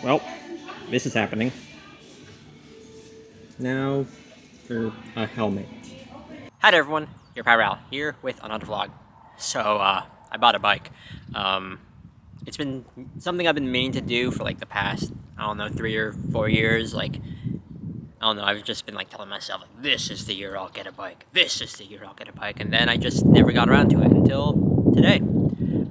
Well, this is happening. Now for a helmet. Hi there, everyone. Your Pyral here with another vlog. I bought a bike. Um, it's been something I've been meaning to do for like the past, I don't know, 3 or 4 years. I don't know, I've just been like telling myself, like, this is the year I'll get a bike. This is the year I'll get a bike. And then I just never got around to it until today.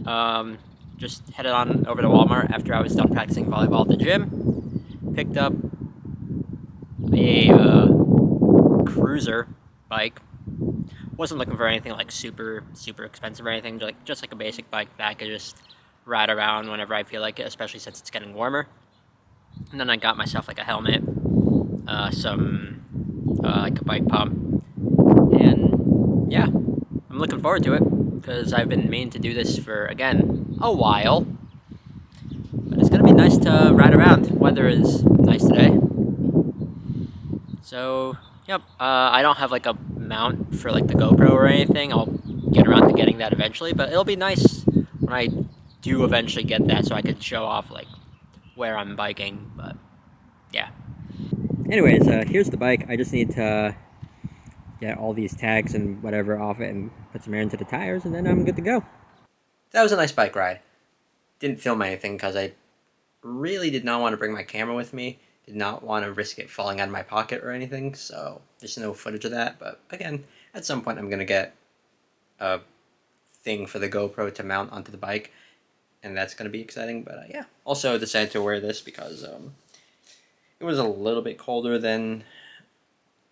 Um, just headed on over to Walmart after I was done practicing volleyball at the gym. Picked up a cruiser bike. Wasn't looking for anything like super expensive or anything. Just like a basic bike that I could just ride around whenever I feel like it, especially since it's getting warmer. And then I got myself like a helmet, some like a bike pump, and yeah, I'm looking forward to it because I've been meaning to do this for again a while. But it's gonna be nice to ride around. Weather is nice today, so yep. I don't have like a mount for like the GoPro or anything. I'll get around to getting that eventually, but it'll be nice when I do eventually get that, so I could show off like where I'm biking. But yeah, Anyways, here's the bike. I just need to get all these tags and whatever off it and put some air into the tires, and then I'm good to go. that was a nice bike ride. Didn't film anything because I really did not want to bring my camera with me. Did not want to risk it falling out of my pocket or anything, so there's no footage of that. But again, at some point I'm gonna get a thing for the GoPro to mount onto the bike, and that's gonna be exciting. But yeah, also decided to wear this because it was a little bit colder than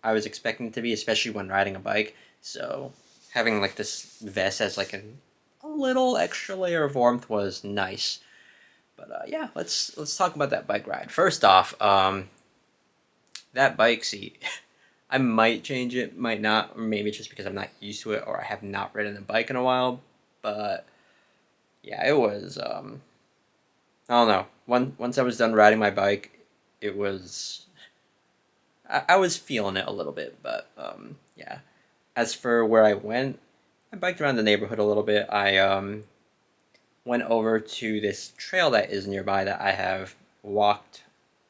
I was expecting it to be, especially when riding a bike. So having like this vest as like a little extra layer of warmth was nice. But yeah, let's talk about that bike ride. First off, that bike seat. I might change it, might not, or maybe it's just because I'm not used to it or I have not ridden a bike in a while. But yeah, it was. I don't know. Once I was done riding my bike, it was. I was feeling it a little bit, but yeah. As for where I went, I biked around the neighborhood a little bit. I went over to this trail that is nearby that I have walked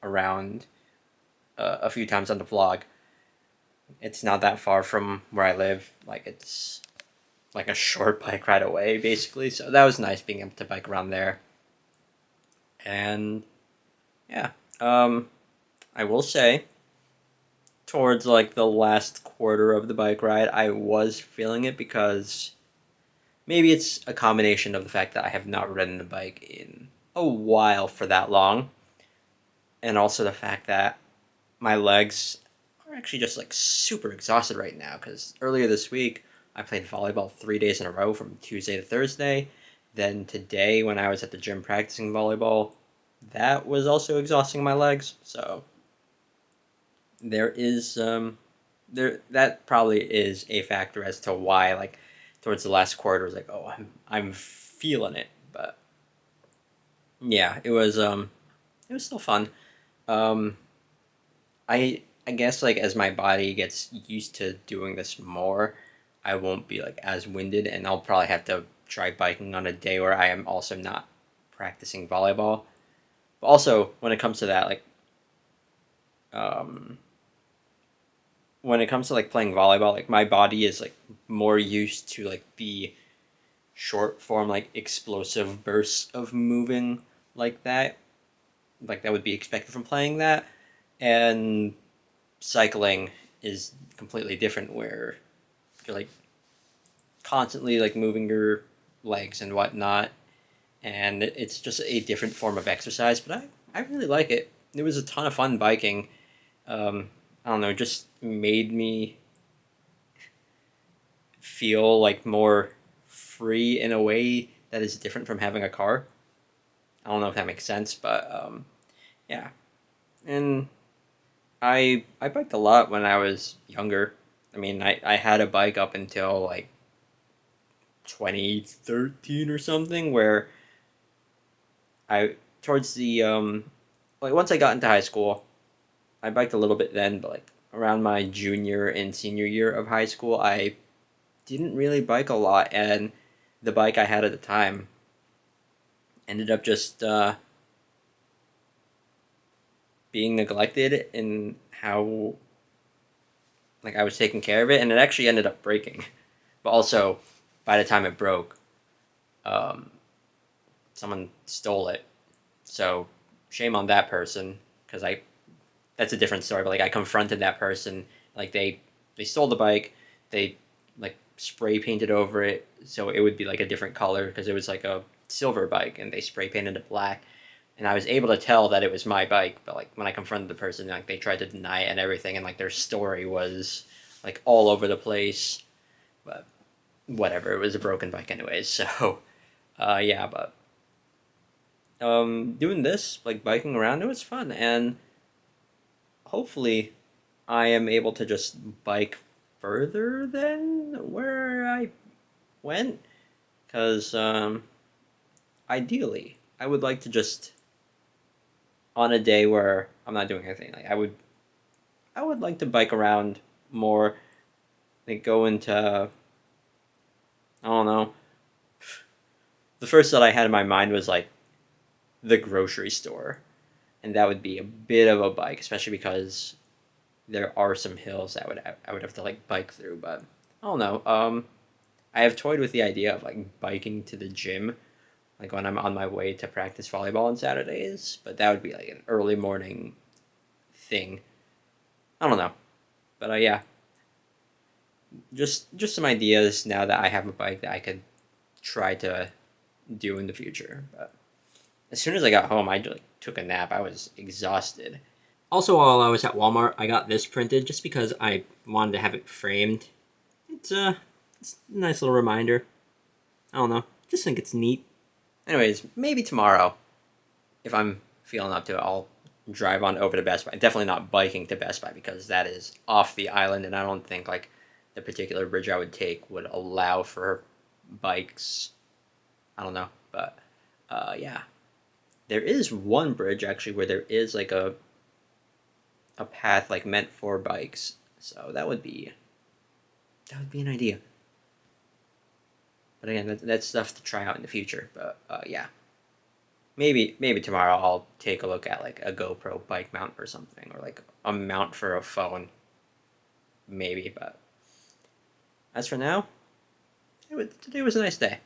around a few times on the vlog. It's not that far from where I live. Like it's like a short bike ride away, basically. So that was nice being able to bike around there. And yeah, I will say, towards like the last quarter of the bike ride, I was feeling it because maybe it's a combination of the fact that I have not ridden the bike in a while for that long, and also the fact that my legs are actually just like super exhausted right now because earlier this week I played volleyball 3 days in a row from Tuesday to Thursday. Then today, when I was at the gym practicing volleyball, that was also exhausting my legs. So there is there that probably is a factor as to why like towards the last quarter was like, oh, I'm feeling it. But yeah, it was still fun. Um, I guess like as my body gets used to doing this more, I won't be like as winded, and I'll probably have to try biking on a day where I am also not practicing volleyball. But also when it comes to that, like um, when it comes to like playing volleyball, like my body is like more used to like the short form like explosive bursts of moving like that would be expected from playing that, and cycling is completely different where you're like constantly like moving your legs and whatnot, and it's just a different form of exercise. But I really like it. It was a ton of fun biking. I don't know, it just made me feel like more free in a way that is different from having a car. I don't know if that makes sense, but yeah. And I biked a lot when I was younger. I mean, I had a bike up until like 2013 or something, where I towards the like once I got into high school, I biked a little bit then, but like around my junior and senior year of high school, I didn't really bike a lot, and the bike I had at the time ended up just being neglected in how like I was taking care of it, and it actually ended up breaking. But also, by the time it broke, um, someone stole it. So shame on that person, because I that's a different story. But like I confronted that person, like they stole the bike, they like spray painted over it so it would be like a different color because it was like a silver bike, and they spray painted it black. And I was able to tell that it was my bike, but like when I confronted the person, like they tried to deny it and everything, and like their story was like all over the place. But whatever, it was a broken bike anyways. So, yeah, but doing this, like biking around, it was fun, and hopefully, I am able to just bike further than where I went, because ideally, I would like to just on a day where I'm not doing anything, like I would like to bike around more, like go into I don't know. The first thought I had in my mind was like the grocery store, and that would be a bit of a bike, especially because there are some hills that I would have to like bike through. But I don't know. I have toyed with the idea of like biking to the gym, like when I'm on my way to practice volleyball on Saturdays. But that would be like an early morning thing. I don't know, but yeah, just some ideas now that I have a bike that I could try to do in the future. But as soon as I got home, I just like, took a nap. I was exhausted. Also, while I was at Walmart, I got this printed just because I wanted to have it framed. It's a nice little reminder. I don't know. Just think it's neat. Anyways, maybe tomorrow, if I'm feeling up to it, I'll drive on over to Best Buy. Definitely not biking to Best Buy because that is off the island, and I don't think like the particular bridge I would take would allow for bikes. I don't know, but yeah, there is one bridge actually where there is like a path like meant for bikes, so that would be an idea. But again, that's stuff to try out in the future. But yeah, maybe tomorrow I'll take a look at like a GoPro bike mount or something, or like a mount for a phone. Maybe, but as for now, today was a nice day.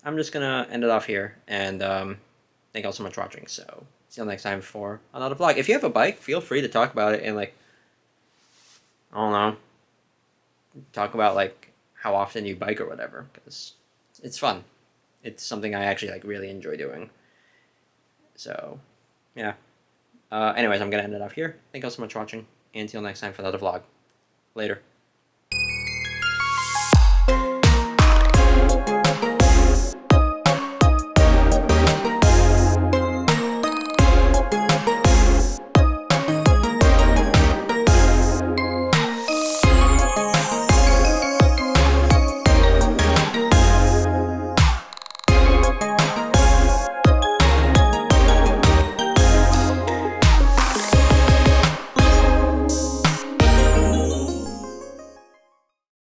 I'm just gonna end it off here, and thank you all so much for watching. So see you next time for another vlog. If you have a bike, feel free to talk about it and like I don't know, talk about like how often you bike or whatever, because it's fun. It's something I actually like really enjoy doing. So yeah. Anyways, I'm gonna end it off here. Thank you all so much for watching, and until next time for another vlog. Later.